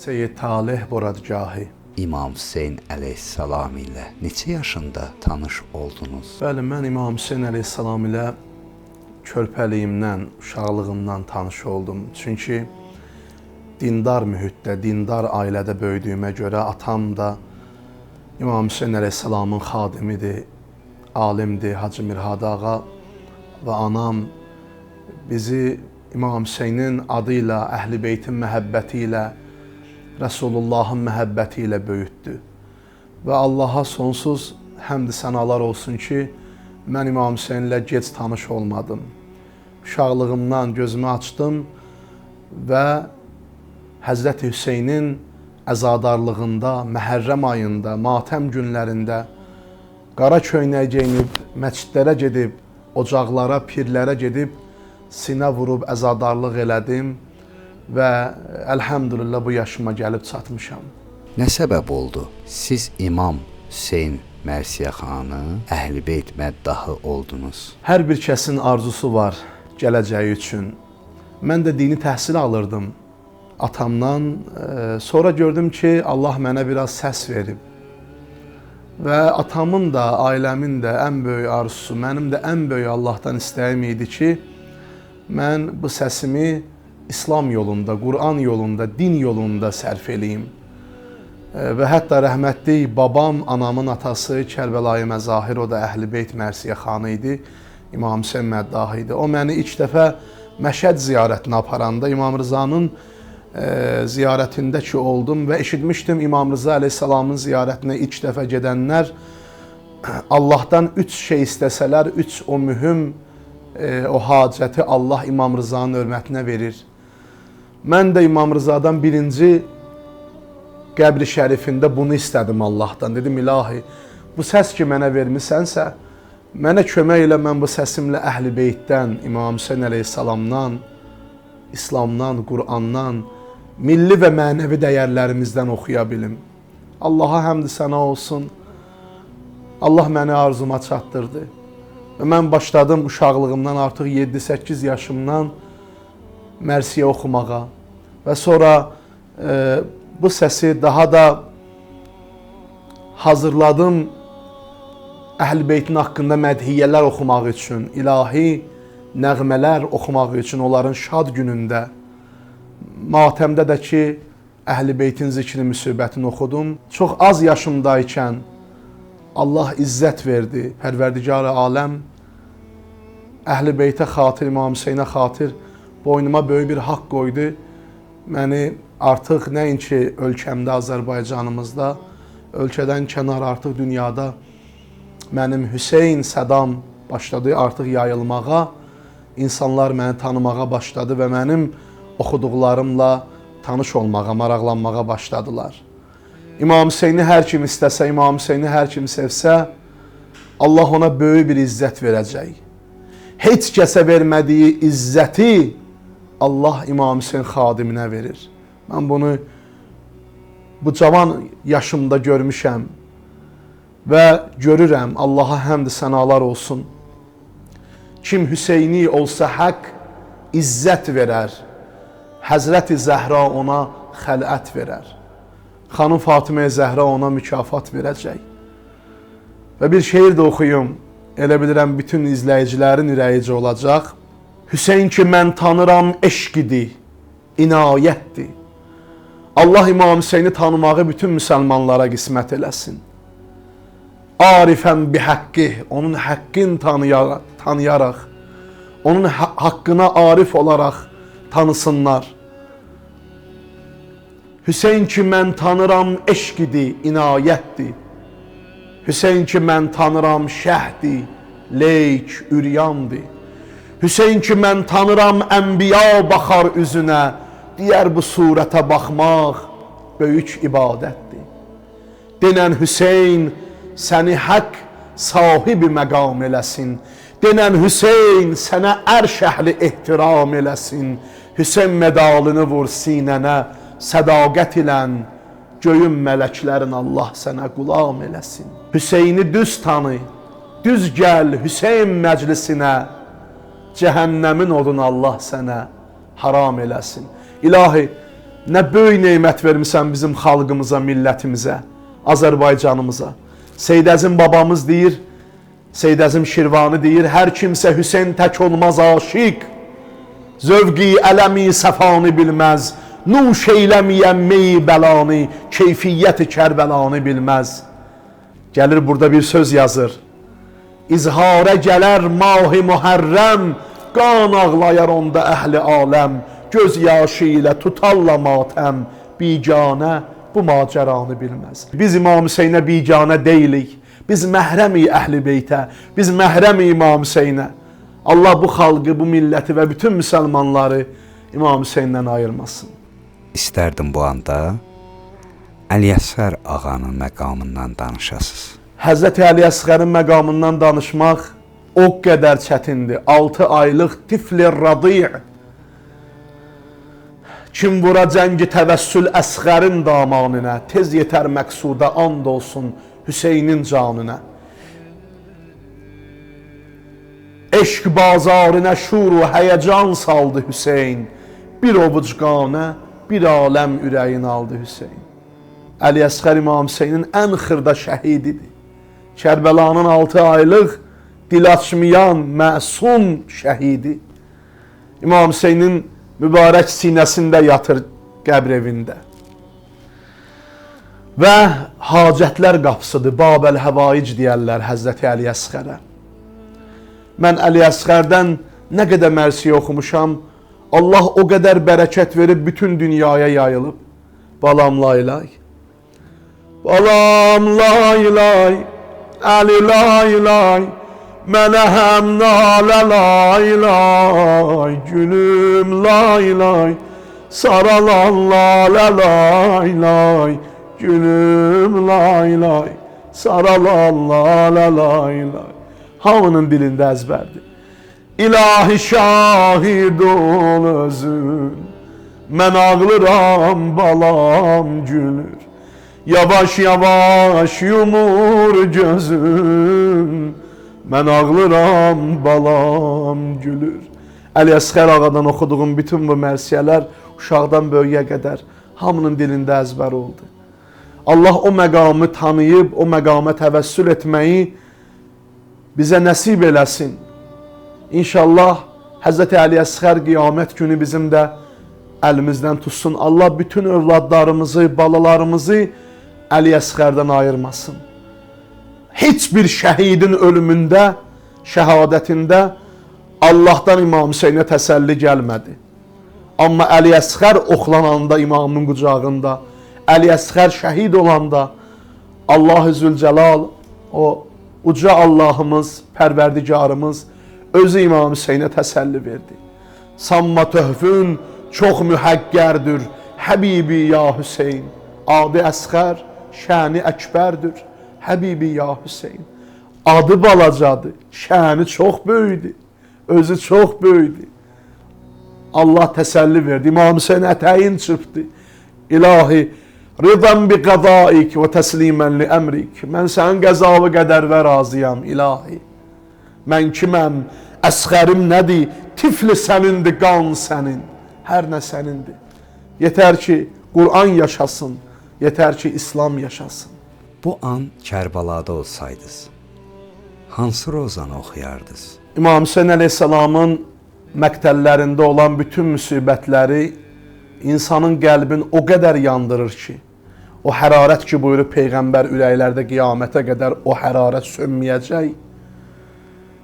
Seyyid Talih Boradgahi. İmam Hüseyn əleyhissalam ilə neçə yaşında tanış oldunuz? Bəli, mən İmam Hüseyn əleyhissalam ilə körpəliyimdən, uşaqlığımdan tanış oldum. Çünki dindar mühitdə, dindar ailədə böyüdüyümə görə atam da İmam Hüseyn əleyhissalamın xadimidir, alimdir, Hacı Mirhad ağa və anam bizi İmam Hüseynin adı ilə, Əhl-i Beytin məhəbbəti ilə, Resulullahın məhəbbəti ilə böyütdü. Və Allaha sonsuz həmd-i sənalar olsun ki, mən İmam Hüseyn ilə gec tanış olmadım. Uşaqlığımdan gözümü açdım və Həzrəti Hüseynin əzadarlığında, Məhərrəm ayında, matəm günlərində qara köynək geyinib, məscidlərə gedib, ocaqlara, pirlərə gedib, sinə vurub əzadarlıq elədim və əlhəmdülillah bu yaşıma gəlib çatmışam. Nə səbəb oldu? Siz İmam Hüseyn Mərsiyəxanı, Əhl-i Beyt məddahı oldunuz. Hər bir kəsin arzusu var gələcəyi üçün. Mən də dini təhsil alırdım atamdan. Sonra gördüm ki, Allah mənə biraz səs verib. Və atamın da, ailəmin də ən böyük arzusu, mənim də ən böyük Allahdan istəyim idi ki, mən bu səsimi İslam yolunda, Qur'an yolunda, din yolunda sərf eləyim. Və hətta rəhmətli babam, anamın atası Kərbəlayı Məzahir, o da Əhl-i Beyt Mərsiyəxanı idi, İmam Hüseyn məddahı idi. O məni ilk dəfə Məşəd ziyarətinə aparanda İmam Rızanın ziyarətində ki oldum və eşitmişdim İmam Rıza əleyhissalamın ziyarətinə ilk dəfə gedənlər Allahdan 3 şey istəsələr, 3 o mühüm o hacəti Allah İmam Rızanın hörmətinə verir. Mən də İmam Rızadan birinci qəbri şərifində bunu istədim Allahdan. Dedim, ilahi, bu səs ki mənə vermisənsə, mənə kömək elə, mən bu səsimlə Əhl-i Beytdən, İmam Hüseyn əleyhissalamdan, İslamdan, Qur'andan, milli və mənəvi dəyərlərimizdən oxuya bilim. Allaha həmd sənə olsun. Allah məni arzuma çatdırdı. Və mən başladım uşaqlığımdan, artıq 7-8 yaşımdan mərsiyə oxumağa. Və sonra bu səsi daha da hazırladım Əhl-i Beytin haqqında mədhiyyələr oxumaq üçün, ilahi nəğmələr oxumaq üçün onların şad günündə. Matəmdə də ki, Əhl-i Beytin zikri müsibətini oxudum. Çox az yaşımdaykən Allah izzət verdi, Pərverdigar-ı aləm. Əhl-i Beytə xatir, İmam Hüseynə xatir boynuma böyük bir haqq qoydu. Məni artıq nəinki ölkəmdə, Azərbaycanımızda, ölkədən kənar artıq dünyada mənim Hüseyn sədam başladı artıq yayılmağa. İnsanlar məni tanımağa başladı və mənim oxuduqlarımla tanış olmağa, maraqlanmağa başladılar. İmam Hüseyni hər kim istəsə, İmam Hüseyni hər kim sevsə, Allah ona böyük bir izzət verəcək. Heç kəsə vermədiyi izzəti Allah İmam Hüseyn xadiminə verir. Mən bunu bu cavan yaşımda görmüşəm və görürəm. Allaha həmd sənalar olsun. Kim Hüseyni olsa haqq izzət verər. Həzrəti Zəhra ona xələt verər. Xanım Fatimə Zəhra ona mükafat verəcək. Və bir şeir də oxuyum. Elə bilirəm bütün izləyicilərin ürəyici olacaq. Hüseyn ki mən tanıram eşq idi, inayətdir. Allah İmam Hüseyni tanımağı bütün müsəlmanlara qismət eləsin. Arifəm bi haqqı, onun haqqını tanıyaraq, onun haqqına arif olaraq tanısınlar. Hüseyn ki mən tanıram eşq idi, inayətdir. Hüseyn ki mən tanıram şəhdi, leyk, üryandır. Hüseyn ki mən tanıram ənbiya baxar üzünə, deyər bu surətə baxmaq böyük ibadətdir. Denən Hüseyn səni haqq sahibi məqam eləsin. Denən Hüseyn sənə ərş əhli ehtiram eləsin. Hüseyn medalını vur sinənə, sədaqət ilən göyün mələklərin Allah sənə qulam eləsin. Hüseyni düz tanı, düz gəl Hüseyn məclisinə, cəhənnəmin odunu Allah sənə haram eləsin. İlahi, Nə böyük nemət vermisən bizim xalqımıza, millətimizə, Azərbaycanımıza. Seyid Əzim babamız deyir, Seyid Əzim Şirvani deyir, hər kimsə Hüseyn tək olmaz aşiq, zövqi ələmi səfanı bilməz, nuş eyləmiyəm meyi bəlanı, keyfiyyəti Kərbəlanı bilməz. Gəlir burada bir söz yazır. İzharə gələr mahi Muhərrəm, qan ağlayar onda əhli aləm, göz yaşı ilə tutalla matəm, biganə bu macəranı bilməz. Biz İmam Hüseynə biganə deyilik, biz məhrəmi əhl-i beytə, biz məhrəmi İmam Hüseynə. Allah bu xalqı, bu milləti və bütün müsəlmanları İmam Hüseyndən ayırmasın. İstərdim bu anda Əliyəsgər ağanın məqamından danışasınız. Həzrəti Əliyəsgərin məqamından danışmaq o qədər çətindir. 6 aylıq tifl-i radiy. Kim vura cəngi təvəssül əsğərin damanına, tez yetər məqsuda and olsun Hüseynin canına. Eşq bazarına şur و həyəcan saldı Hüseyn, bir ovuc qanə, bir aləm ürəyin aldı Hüseyn. Əliyəsgər İmam Hüseynin ən xırda şəhididir. Kərbəlanın 6 aylıq dil açmayan məsum şəhidi. İmam Hüseynin mübarək sinəsində yatır qəbr evində. Və hacətlər qapısıdır, Babəl-Həvaic deyərlər Həzrəti Əliyəsgərə. Mən Əliyəsgərdən nə qədər mərsiyə oxumuşam, Allah o qədər bərəkət verib bütün dünyaya yayılıb. Balam lay lay, balam lay lay, Əli lay lay, mənə həm nalə lay lay, gülüm lay lay, saralan lalə lay lay, gülüm lay lay, saralan lalə lay lay. Hamının dilində əzbərdir. İlahi şahid ol özün, mən ağlıram balam gülür, yavaş yavaş yumur gözüm, mən ağlıram balam gülür. Əliyəsgər ağadan oxuduğum bütün bu mərsiyələr uşaqdan böyüyə qədər hamının dilində əzbər oldu. Allah o məqamı tanıyıb, o məqama təvəssül etməyi bizə nəsib eləsin. İnşallah Həzrəti Əliyəsgər qiyamət günü bizim də əlimizdən tutsun. Allah bütün övladlarımızı, balalarımızı Əliyəsgərdən ayırmasın. Heç bir şəhidin ölümündə, şəhadətində Allahdan İmam Hüseynə təsəlli gəlmədi. Amma Əliyəsgər oxlananda imamın qucağında, Əliyəsgər şəhid olanda Allah-u Zülcəlal, o uca Allahımız, pərverdigarımız özü İmam Hüseynə təsəlli verdi. Sanma töhfün çox mühəqqərdir, Həbibi ya Hüseyn. Adı əsğər, şəni əkbərdir, Həbibi ya Hüseyn. Adı balacadır, şəni çox böyüdür, özü çox böyüdür. Allah təsəlli verdi. İmam Hüseyn ətəyin çırpdı. İlahi, rıdan bi qədaik və təslimən li əmrik. Mən sənin qəzavı qədərvə razıyam, ilahi. Mən kiməm, əsğərim nədir, tifli sənindir, qan sənin, hər nə sənindir. Yetər ki, Qur'an yaşasın, yetər ki, İslam yaşasın. Bu an Kərbalada olsaydınız, hansı rozanı oxuyardınız? İmam Hüseyn əleyhissalamın məqtəllərində olan bütün müsibətləri insanın qəlbini o qədər yandırır ki, o hərarət ki, buyurub Peyğəmbər ürəklərdə qiyamətə qədər o hərarət sönməyəcək.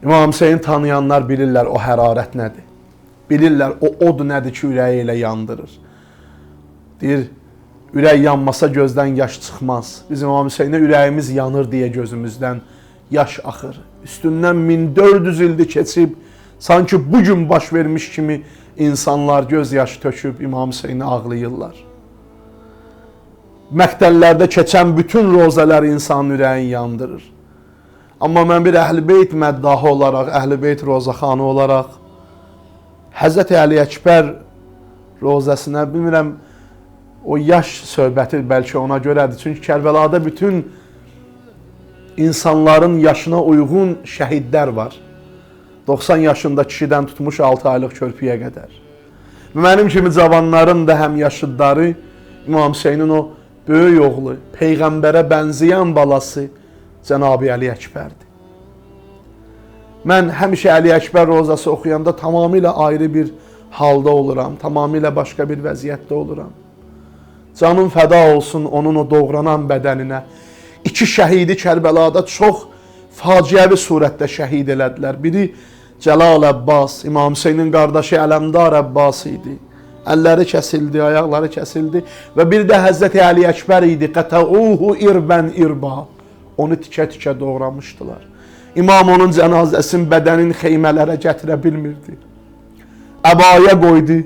İmam Hüseyni tanıyanlar bilirlər o hərarət nədir. Bilirlər o od nədir ki, ürəyi ilə yandırır. Deyir, ürək yanmasa gözdən yaş çıxmaz. Biz İmam Hüseynə ürəyimiz yanır deyə gözümüzdən yaş axır. Üstündən 1400 ildir keçib, sanki bugün baş vermiş kimi insanlar göz yaşı töküb İmam Hüseyni ağlayırlar. Məqtəllərdə keçən bütün rozələr insanın ürəyini yandırır. Amma mən bir Əhl-i Beyt məddahı olaraq, Əhl-i Beyt rozaxanı olaraq Həzrəti Əli Əkbər rozəsinə, bilmirəm, o yaş söhbəti bəlkə ona görədir. Çünki Kərbəlada bütün insanların yaşına uyğun şəhidlər var. 90 yaşında kişidən tutmuş 6 aylıq körpüyə qədər. Mənim kimi cavanların da həm yaşıdları İmam Hüseynin o böyük oğlu, Peyğəmbərə bənzəyən balası Cənab-ı Əli Əkbərdir. Mən həmişə Əli Əkbər rozası oxuyanda tamamilə ayrı bir halda oluram, tamamilə başqa bir vəziyyətdə oluram. Canım fəda olsun onun o doğranan bədəninə. İki şəhidi Kərbəlada çox faciəvi surətdə şəhid elədilər. Biri Cəlal Əbbas, İmam Hüseynin qardaşı Ələmdar Əbbas idi. Əlləri kəsildi, ayaqları kəsildi. Və bir də Həzrəti Əli Əkbər idi. Qətəuhu irbən irba. Onu tikə-tikə doğramışdılar. İmam onun cənazəsinin bədənin xeymələrə gətirə bilmirdi. Əbaya qoydu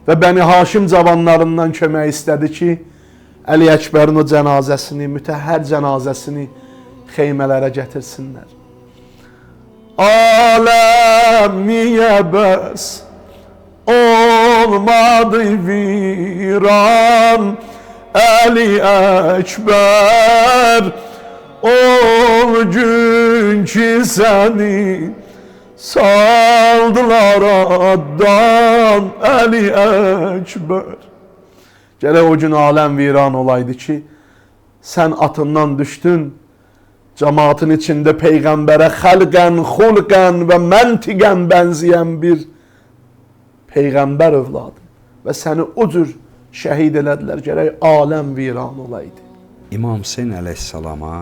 və Bəni Haşim cavanlarından kömək istədi ki, Əli Əkbərin o cənazəsini, mütəhhər cənazəsini xeymələrə gətirsinlər. Aləm niyə bəs olmadı viran, Əli Əkbər o gün ki səni saldılar addan, Əli Əkbər. Gərək o gün aləm viran olaydı ki, sən atından düşdün, cəmaatın içində Peyğəmbərə xəlqən, xulqən və məntiqən bənzəyən bir Peyğəmbər övladı və səni o cür şəhid elədilər, gərək aləm viran olaydı. İmam Hüseyn əleyhissalama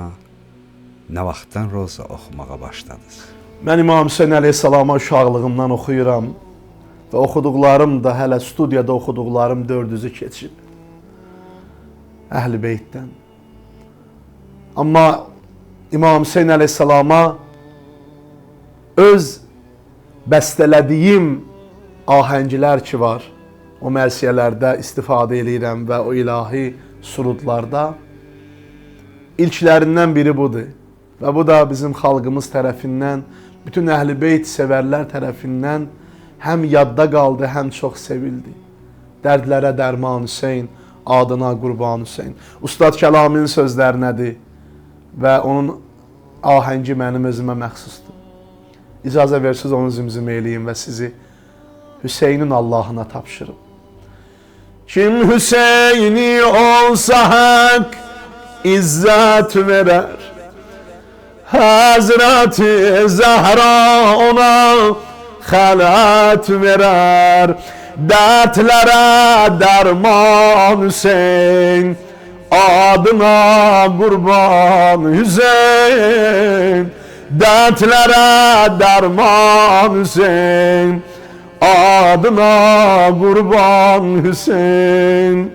nə vaxtdan roza oxumağa başladınız? Mən İmam Hüseyn əleyhissalama uşaqlığımdan oxuyuram və oxuduqlarım da hələ studiyada oxuduqlarım 400-ü keçib. Əhl-i Beytdən. Amma İmam Hüseyn əleyhissalama öz bəstələdiyim ahənglər ki var, o mərsiyələrdə istifadə edirəm və o ilahi surudlarda ilklərindən biri budur. Və bu da bizim xalqımız tərəfindən, bütün Əhl-i Beyt sevərlər tərəfindən həm yadda qaldı, həm çox sevildi. Dərdlərə dərman Hüseyn, adına qurban Hüseyn. Ustad Kəlamin sözlərinədir və onun ahəngi mənim özümə məxsusdur. İcazə versiz onu zümzümə eləyim və sizi Hüseynin Allahına tapşırım. Kim Hüseyni olsa hak izzət verər, Hazreti Zahra ona xələt verər, dertlere derman Hüseyin, adına kurban Hüseyin. Dertlere derman Hüseyin, adına kurban Hüseyin.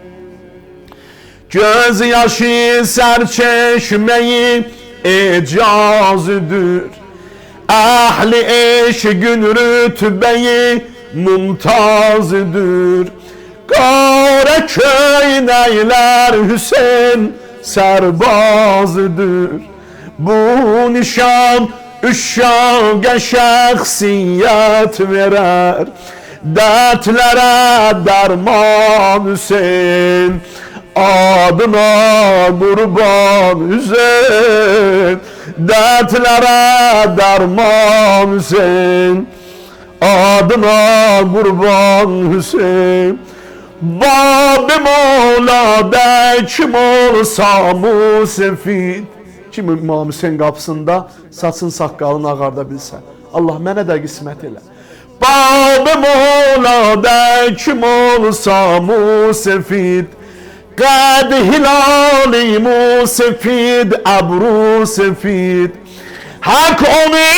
Gözyaşı serçeşmeyi icazıdır, Ahli eşqin rütbeyi mumtazıdır. Qara köynəklər Hüseyin sərbazıdır. Bu nişan üşşaqa şəxsiyyət verər, Dərdlərə dərman Hüseyin, adına qurban Hüseyin. Dərdlərə dərman Hüseyin, adına qurban Hüseyin. Bab-ı Mevla'da kim olsa musefid. Kim İmam Hüseyin qapısında saçın saqqalını ağarda bilsə, Allah mənə də qismət elə. Bab-ı Mevla'da kim olsa musefid, Qəd hilali musefid, əbru sefid. Hak onu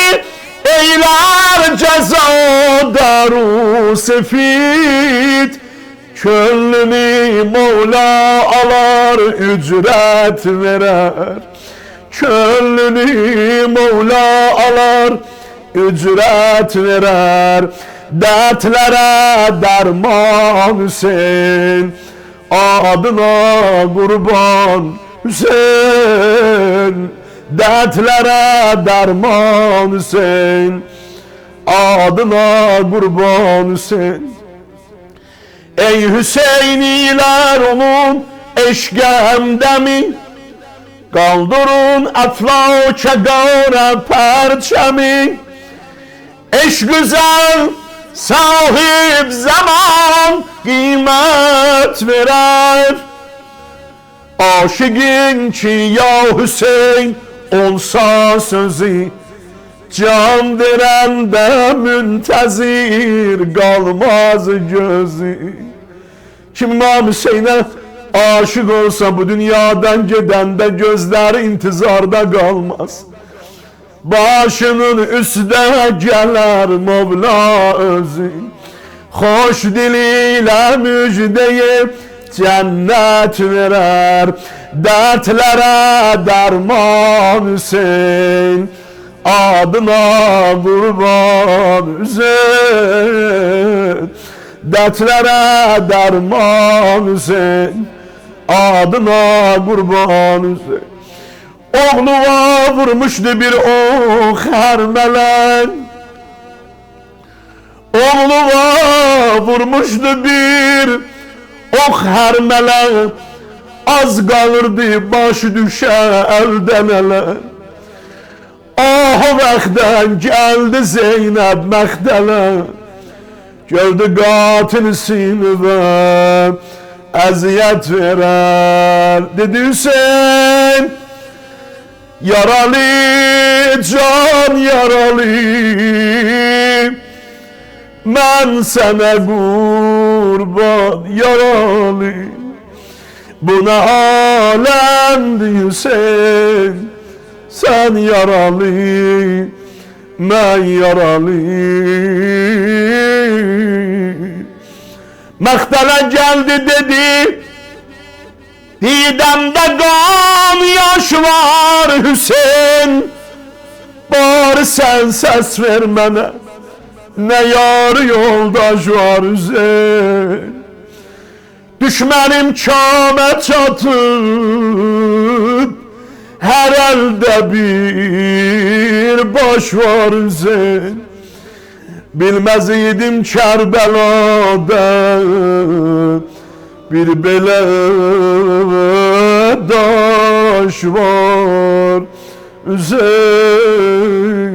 eyler ceza daru sefid. Könlünü Mevla alar, ücret verer. Könlünü Mevla alar, ücret verer. Dertlere derman Hüseyin, adına kurban Hüseyin. Dertlere derman Hüseyin, adına kurban Hüseyin. Ey Hüseyniler onun eşkemde mi? Kaldırın eflake gâre perçemi. Eşk güzel sahip zaman, əziyyət verər. Aşıqin ki ya Hüseyn olsa sözü, can verəndə müntəzir qalmaz gözü. Kim İmam Hüseynə aşık olsa bu dünyadan gedəndə gözləri intizarda qalmaz. Başının üstə gələr Mevla özü, xoş diliyle müjdeyip cennet verer. Dertlere derman Hüseyin, adına kurban Hüseyin. Dertlere derman Hüseyin, adına kurban Hüseyin. Oğluna vurmuştu bir ok hermelen, oğluna vurmuştu bir ok hermelen. Az kalırdı baş düşe elden ele. Ah o vaxtdan geldi Zeynep Məxdələ, gördü qatil sinivə əziyyət verər. Dedi Hüseyin, yaralı can yaralı, mən sənə qurban yaralı. Bu ne alemdi Hüseyin, sen yaralı, ben yaralı. Məxdələ geldi dedi, didemde kan yaş var Hüseyin. Bari sen ses ver mənə, ne yar yoldaş var Hüseyin. Düşmənim kâmə çatıp, her elde bir baş var Hüseyin. Bilmez idim Kərbəlada bir belə daş var Hüseyin.